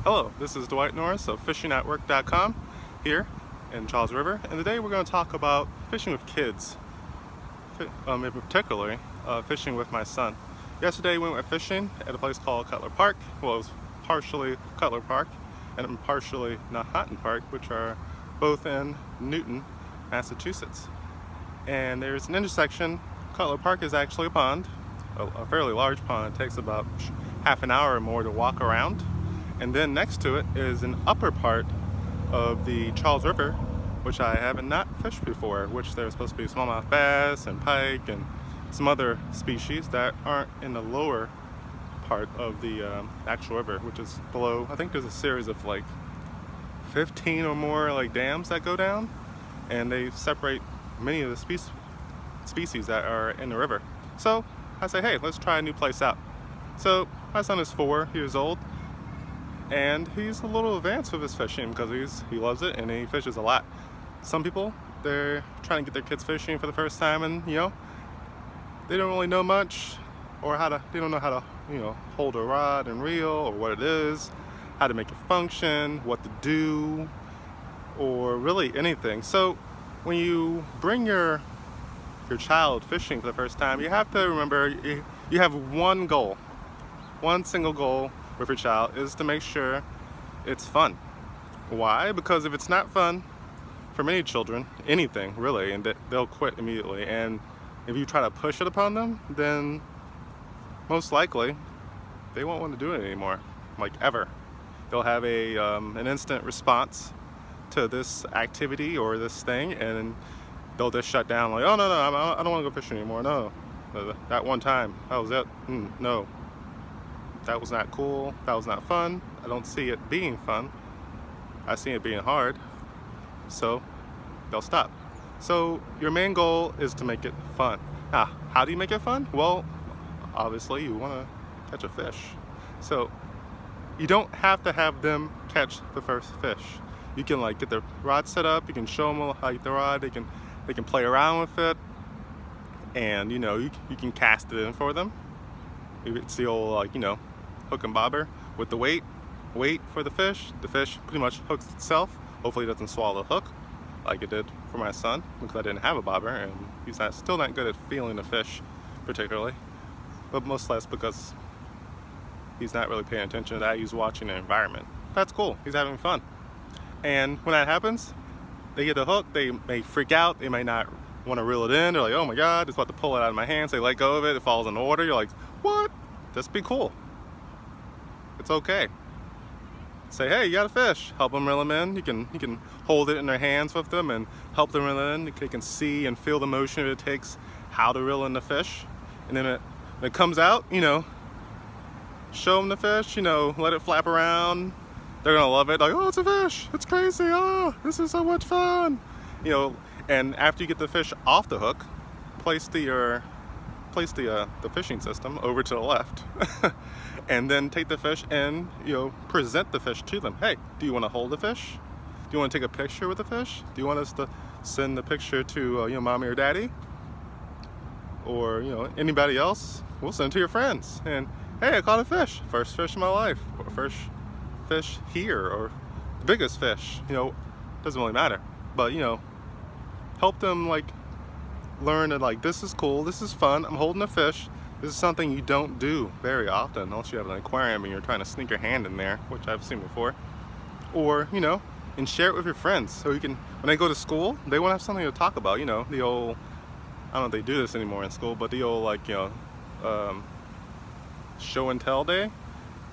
Hello, this is Dwight Norris of FishingNetwork.com here in Charles River, and today we're going to talk about fishing with kids, in particular fishing with my son. Yesterday we went fishing at a place called Cutler Park. Well, it was partially Cutler Park and partially Nahattan Park, which are both in Newton, Massachusetts. And there's an intersection. Cutler Park is actually a pond, a fairly large pond. It takes about half an hour or more to walk around. And then next to it is an upper part of the Charles River, which I haven't not fished before, which there's supposed to be smallmouth bass and pike and some other species that aren't in the lower part of the actual river, which is below. I think there's a series of like 15 or more like dams that go down, and they separate many of the species that are in the river. So I say, hey, let's try a new place out. So my son is 4 years old, and he's a little advanced with his fishing because he loves it and he fishes a lot. Some people, they're trying to get their kids fishing for the first time, and they don't really know much, or they don't know how to hold a rod and reel, or what it is, how to make it function, what to do, or really anything. So when you bring your child fishing for the first time, you have to remember you have one goal, one single goal with your child, is to make sure it's fun. Why? Because if it's not fun for many children, anything really, and they'll quit immediately. And if you try to push it upon them, then most likely they won't want to do it anymore, like ever. They'll have an instant response to this activity or this thing, and they'll just shut down, like, oh no, I don't want to go fishing anymore. No, that one time, that was it. No, that was not cool, that was not fun. I don't see it being fun, I see it being hard. So they'll stop. So your main goal is to make it fun. Now, how do you make it fun? Well, obviously you want to catch a fish. So you don't have to have them catch the first fish. You can like get the rod set up, you can show them how to get the rod, they can play around with it, and you can cast it in for them. It's the old hook and bobber with the weight for the fish. The fish pretty much hooks itself. Hopefully it doesn't swallow the hook like it did for my son, because I didn't have a bobber, and he's still not good at feeling the fish particularly, but most less because he's not really paying attention to that. He's watching the environment. That's cool, he's having fun. And when that happens, they get the hook, they may freak out, they may not want to reel it in. They're like, oh my god, it's about to pull it out of my hands. They let go of it, it falls in the water. You're like, what? Just be cool. It's okay. Say, hey, you got a fish. Help them reel them in. You can hold it in their hands with them and help them reel it in. They can see and feel the motion it takes, how to reel in the fish. And then when it comes out, show them the fish, let it flap around. They're gonna love it. Like, oh, it's a fish. It's crazy. Oh, this is so much fun. And after you get the fish off the hook, place the fishing system over to the left, and then take the fish and present the fish to them. Hey, do you want to hold the fish? Do you want to take a picture with the fish? Do you want us to send the picture to mommy or daddy, or anybody else? We'll send it to your friends. And hey, I caught a fish. First fish in my life, or first fish here, or the biggest fish. Doesn't really matter. But help them learn that this is cool, this is fun, I'm holding a fish. This is something you don't do very often unless you have an aquarium and you're trying to sneak your hand in there, which I've seen before. Or and share it with your friends, so you can, when they go to school, they want to have something to talk about. The old, I don't know if they do this anymore in school, but the old show and tell day.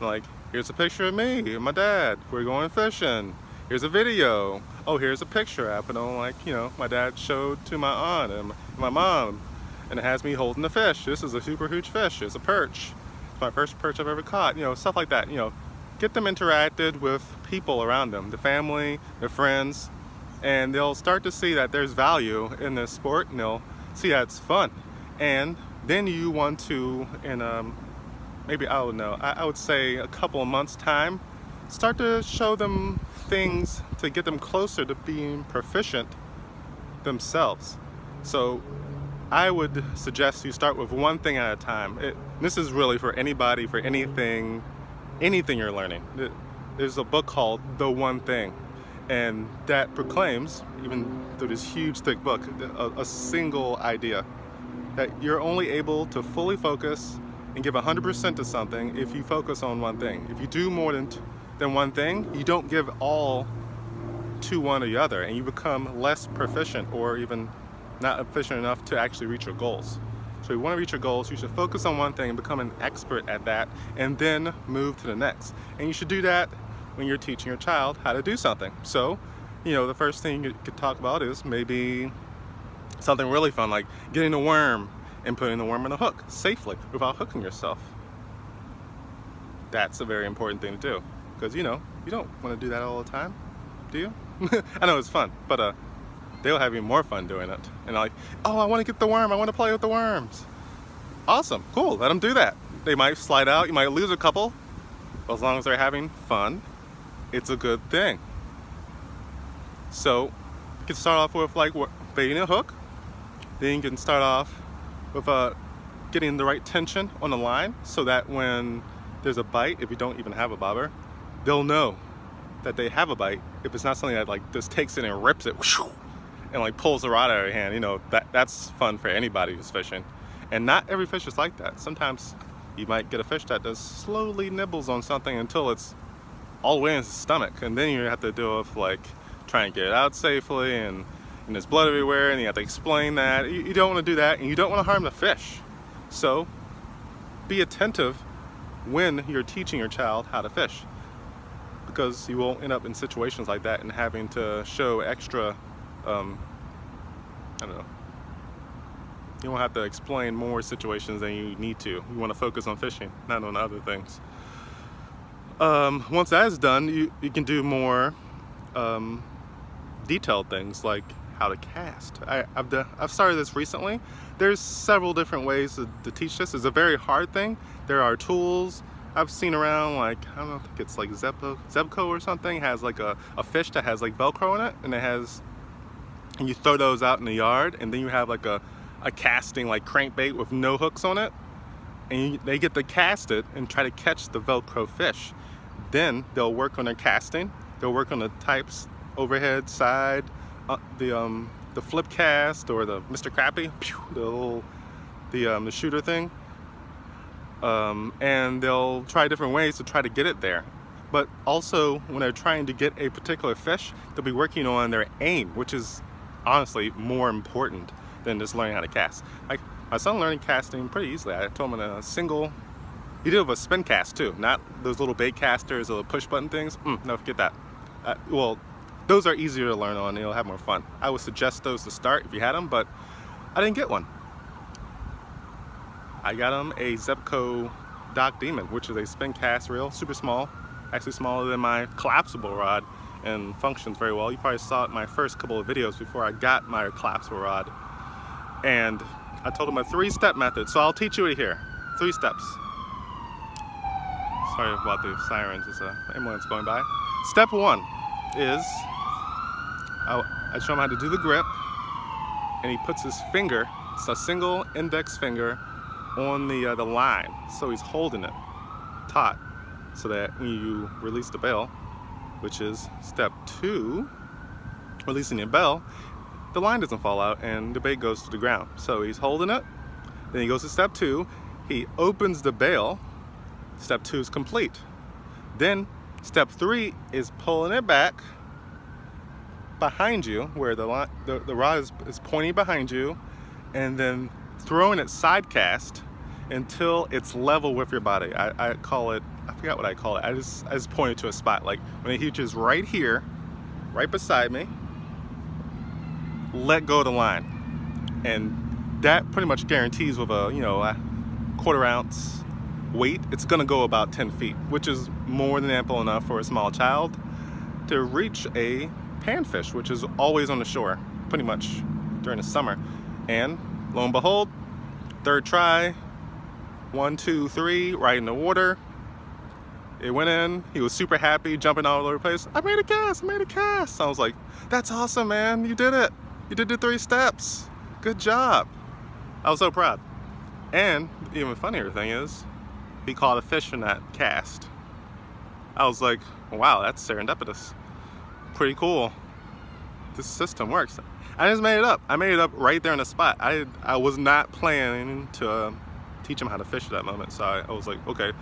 Like, here's a picture of me and my dad, we're going fishing. Here's a video. Oh, here's a picture I put on, my dad showed to my aunt and my mom, and it has me holding the fish. This is a super huge fish. It's a perch. It's my first perch I've ever caught. Stuff like that. Get them interacted with people around them, the family, their friends, and they'll start to see that there's value in this sport, and they'll see that it's fun. And then you want to, in maybe, I don't know, I would say a couple of months' time, start to show them things to get them closer to being proficient themselves. So I would suggest you start with one thing at a time. This is really for anybody, for anything you're learning. there's a book called The One Thing, and that proclaims, even through this huge thick book, a single idea, that you're only able to fully focus and give 100% to something if you focus on one thing. If you do more than one thing, you don't give all to one or the other, and you become less proficient or even not efficient enough to actually reach your goals. So if you want to reach your goals, you should focus on one thing and become an expert at that, and then move to the next. And you should do that when you're teaching your child how to do something. So, the first thing you could talk about is maybe something really fun, like getting a worm and putting the worm on a hook safely without hooking yourself. That's a very important thing to do, because you don't want to do that all the time, do you? I know it's fun, but they'll have even more fun doing it. And like, oh, I want to get the worm, I want to play with the worms. Awesome, cool, let them do that. They might slide out, you might lose a couple, but as long as they're having fun, it's a good thing. So you can start off with like baiting a hook. Then you can start off with getting the right tension on the line, so that when there's a bite, if you don't even have a bobber, they'll know that they have a bite. If it's not something that like just takes it and rips it and like pulls the rod out of your hand, that's fun for anybody who's fishing. And not every fish is like that. Sometimes you might get a fish that just slowly nibbles on something until it's all the way in his stomach, and then you have to deal with like trying to get it out safely, and there's blood everywhere, and you have to explain that. You don't want to do that, and you don't want to harm the fish. So be attentive when you're teaching your child how to fish, because you won't end up in situations like that and having to show extra, I don't know, you won't have to explain more situations than you need to. You want to focus on fishing, not on other things. Once that is done, you can do more detailed things like how to cast. I've started this recently. There's several different ways to teach this. It's a very hard thing. There are tools I've seen around, like, I don't know, I think it's like Zebco or something, has like a fish that has like Velcro in it, and you throw those out in the yard, and then you have like a casting like crankbait with no hooks on it, and they get to cast it and try to catch the Velcro fish. Then they'll work on their casting. They'll work on the types, overhead, side, the flip cast, or the Mr. Crappie, the shooter thing. And they'll try different ways to try to get it there. But also, when they're trying to get a particular fish, they'll be working on their aim, which is honestly more important than just learning how to cast. Like, my son learned casting pretty easily. I told him in a single, he did it with a spin cast too, not those little bait casters or the push button things. No, forget that. Well, those are easier to learn on, and you'll have more fun. I would suggest those to start if you had them, but I didn't get one. I got him a Zebco Doc Demon, which is a spin cast reel, super small, actually smaller than my collapsible rod, and functions very well. You probably saw it in my first couple of videos before I got my collapsible rod. And I told him a 3-step method, so I'll teach you it here. 3 steps. Sorry about the sirens, there's an ambulance going by. Step 1 is, I show him how to do the grip, and he puts his finger, it's a single index finger, on the line, so he's holding it taut, so that when you release the bail, which is step 2, releasing your bail, the line doesn't fall out and the bait goes to the ground. So he's holding it, then he goes to step 2, he opens the bail, step 2 is complete. Then step 3 is pulling it back behind you, where the rod is pointing behind you, and then throwing it side cast until it's level with your body. I call it, I forgot what I call it. I just pointed to a spot, like when it reaches right here, right beside me, let go of the line. And that pretty much guarantees with a 1/4 ounce weight, it's gonna go about 10 feet, which is more than ample enough for a small child to reach a panfish, which is always on the shore, pretty much during the summer. And lo and behold, 3rd try, 1, 2, 3, right in the water. It went in, he was super happy, jumping all over the place. I made a cast, I made a cast. So I was like, that's awesome, man, you did it. You did the 3 steps, good job. I was so proud. And the even funnier thing is, he caught a fish in that cast. I was like, wow, that's serendipitous. Pretty cool. This system works. I just made it up. I made it up right there on the spot. I was not planning to teach him how to fish at that moment. So I was like, okay,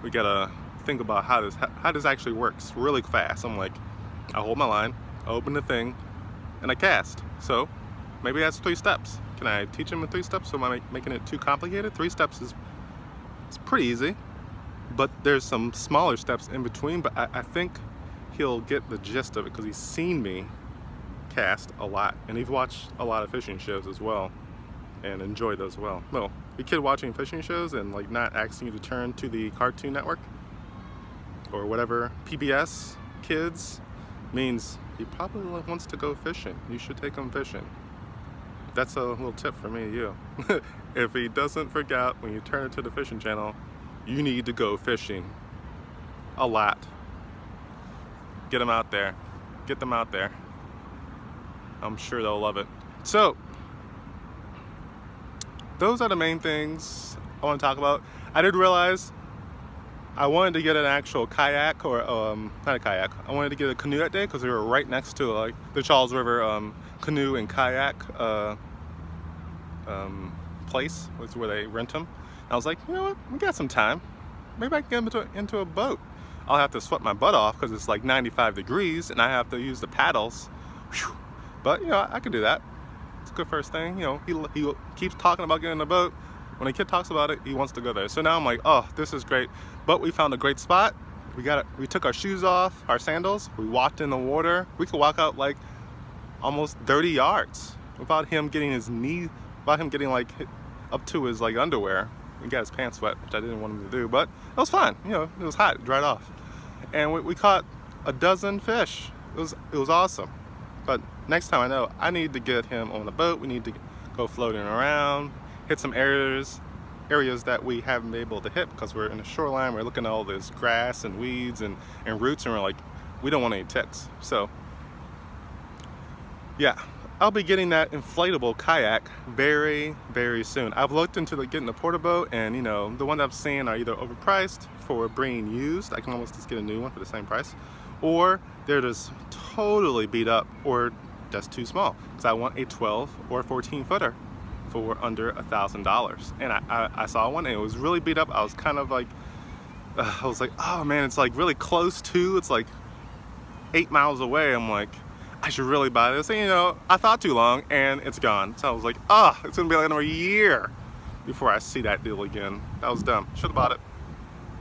we gotta think about how this actually works really fast. I'm like, I hold my line, I open the thing, and I cast. So maybe that's 3 steps. Can I teach him in 3 steps? So am I making it too complicated? 3 steps is pretty easy, but there's some smaller steps in between. But I think he'll get the gist of it because he's seen me cast a lot, and he's watched a lot of fishing shows as well and enjoyed those well. No, a kid watching fishing shows and like not asking you to turn to the Cartoon Network or whatever PBS Kids means he probably wants to go fishing. You should take him fishing. That's a little tip for me and you. If he doesn't freak out when you turn it to the fishing channel, you need to go fishing a lot. Get them out there. Get them out there. I'm sure they'll love it. So, those are the main things I want to talk about. I did realize I wanted to get an actual kayak, or not a kayak. I wanted to get a canoe that day because we were right next to like the Charles River canoe and kayak place, was where they rent them. And I was like, you know what? We got some time. Maybe I can get into a boat. I'll have to sweat my butt off because it's like 95 degrees and I have to use the paddles. Whew. But you know, I can do that. It's a good first thing. You know, he keeps talking about getting in a boat. When a kid talks about it, he wants to go there. So now I'm like, oh, this is great. But we found a great spot. We took our shoes off, our sandals. We walked in the water. We could walk out like almost 30 yards without him getting like up to his like underwear. He got his pants wet, which I didn't want him to do, but it was fine. You know, it was hot, it dried off. And we caught a dozen fish. It was awesome. But next time I know, I need to get him on the boat. We need to go floating around, hit some areas that we haven't been able to hit because we're in the shoreline. We're looking at all this grass and weeds and roots, and we're like, we don't want any ticks. So yeah, I'll be getting that inflatable kayak very, very soon. I've looked into getting the porta boat, and you know, the ones I've seen are either overpriced for being used. I can almost just get a new one for the same price, or they're just totally beat up, or just too small. Because I want a 12 or 14 footer for under $1,000. And I saw one and it was really beat up. I was kind of like, I was like, oh man, it's like really close to, it's like 8 miles away. I'm like, I should really buy this. And you know, I thought too long and it's gone. So I was like, it's gonna be like another year before I see that deal again. That was dumb. Should have bought it.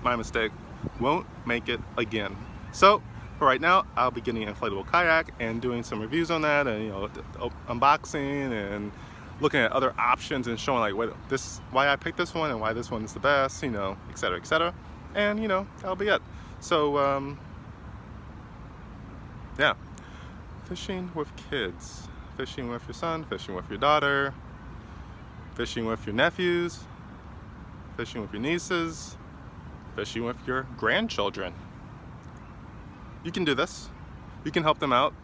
My mistake. Won't make it again. So for right now, I'll be getting an inflatable kayak and doing some reviews on that, and you know, unboxing and looking at other options and showing like why I picked this one and why this one is the best, you know, etc., etc. And you know, that'll be it. So yeah, fishing with kids, fishing with your son, fishing with your daughter, fishing with your nephews, fishing with your nieces, fishing with your grandchildren. You can do this. You can help them out.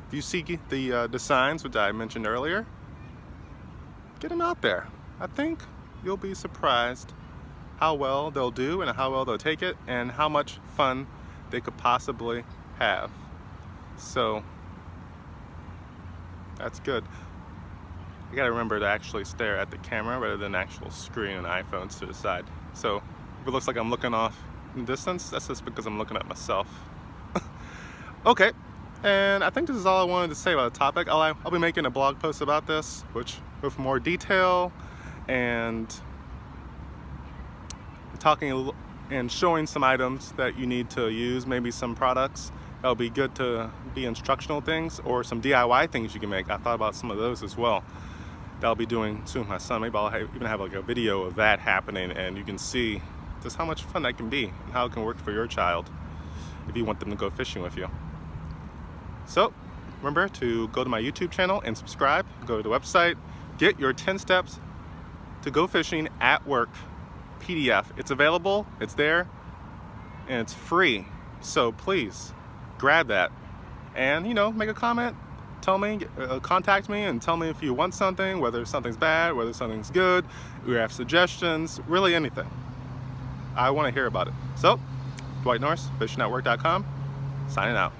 If you see the signs, which I mentioned earlier, get them out there. I think you'll be surprised how well they'll do and how well they'll take it and how much fun they could possibly have. So that's good. You gotta remember to actually stare at the camera rather than the actual screen and iPhones to the side. So if it looks like I'm looking off in the distance, that's just because I'm looking at myself. Okay, and I think this is all I wanted to say about the topic. I'll be making a blog post about this, which with more detail and talking and showing some items that you need to use, maybe some products that'll be good to be instructional things, or some DIY things you can make. I thought about some of those as well that I'll be doing soon with my son. Maybe I'll even have like a video of that happening, and you can see just how much fun that can be and how it can work for your child if you want them to go fishing with you. So remember to go to my YouTube channel and subscribe. Go to the website, get your 10 steps to go fishing at work PDF. It's available, it's there, and it's free. So please grab that and, you know, make a comment. Tell me, contact me and tell me if you want something, whether something's bad, whether something's good, or you have suggestions, really anything. I want to hear about it. So Dwight Norris, fishingnetwork.com, signing out.